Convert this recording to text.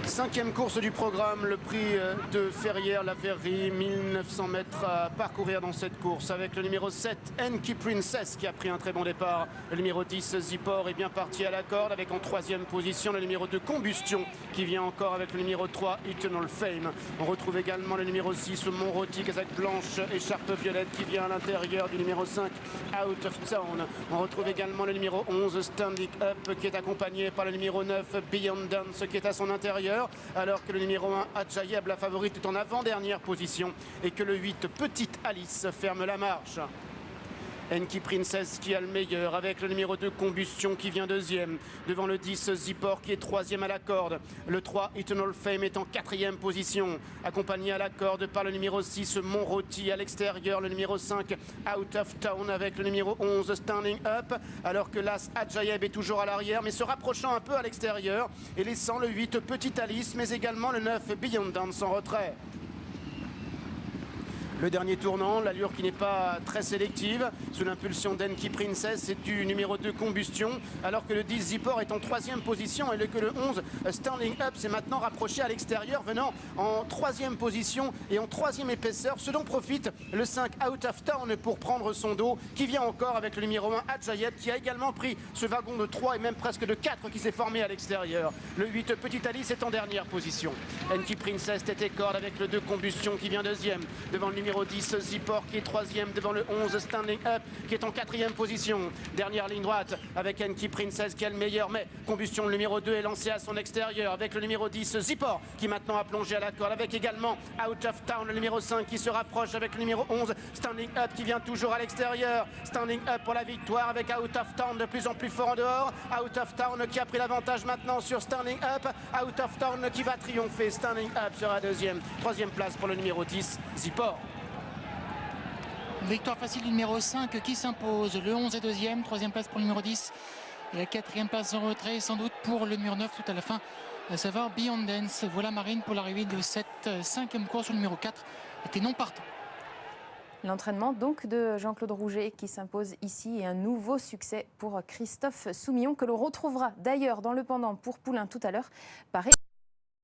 5e course du programme, le prix de Ferrières-la Verrerie, 1900 mètres à parcourir dans cette course avec le numéro 7, Enki Princess qui a pris un très bon départ. Le numéro 10, Zippor est bien parti à la corde avec en 3e position le numéro 2, Combustion qui vient encore avec le numéro 3, Eternal Fame. On retrouve également le numéro 6, Montroti, casaque blanche, écharpe violette qui vient à l'intérieur du numéro 5, Out of Town. On retrouve également le numéro 11, Standing Up qui est accompagné par le numéro 9, Beyond Dance qui est à son intérieur. Alors que le numéro 1, Adjayeb, la favorite, est en avant-dernière position et que le 8, Petite Alice, ferme la marche. Enki Princess qui a le meilleur avec le numéro 2, Combustion qui vient 2e. Devant le 10, Zippor qui est 3e à la corde. Le 3, Eternal Fame est en 4e position. Accompagné à la corde par le numéro 6, Montroti à l'extérieur. Le numéro 5, Out of Town avec le numéro 11, Standing Up. Alors que l'As Adjayeb est toujours à l'arrière mais se rapprochant un peu à l'extérieur. Et laissant le 8, Petite Alice mais également le 9, Beyond Dance en retrait. Le dernier tournant, l'allure qui n'est pas très sélective, sous l'impulsion d'Enki Princess et du numéro 2 Combustion, alors que le 10 Zippor est en 3e position et que le 11 Standing Up s'est maintenant rapproché à l'extérieur, venant en 3e position et en 3e épaisseur, ce dont profite le 5 Out of Town pour prendre son dos, qui vient encore avec le numéro 1 Adjayeb, qui a également pris ce wagon de 3 et même presque de 4 qui s'est formé à l'extérieur. Le 8 Petite Alice est en dernière position. Enki Princess tête et corde avec le 2 Combustion qui vient 2e, devant le numéro 10 Zippor qui est 3e, devant le 11 Standing Up qui est en 4e position. Dernière ligne droite avec Enki Princess qui a le meilleur, mais Combustion le numéro 2 est lancé à son extérieur avec le numéro 10 Zippor qui maintenant a plongé à la corde, avec également Out of Town le numéro 5 qui se rapproche avec le numéro 11 Standing Up qui vient toujours à l'extérieur. Standing Up pour la victoire avec Out of Town de plus en plus fort en dehors. Out of Town qui a pris l'avantage maintenant sur Standing Up. Out of Town qui va triompher. Standing Up sera 2e. 3e place pour le numéro 10 Zippor. Victoire facile du numéro 5 qui s'impose. Le 11 est 2e, 3e place pour le numéro 10. Et la 4e place en retrait, sans doute pour le numéro 9 tout à la fin, à savoir Beyond Dance. Voilà Marine pour l'arrivée de cette 5e course. Le numéro 4 était non partant. L'entraînement donc de Jean-Claude Rouget qui s'impose ici et un nouveau succès pour Christophe Soumillon que l'on retrouvera d'ailleurs dans le pendant pour Poulain tout à l'heure.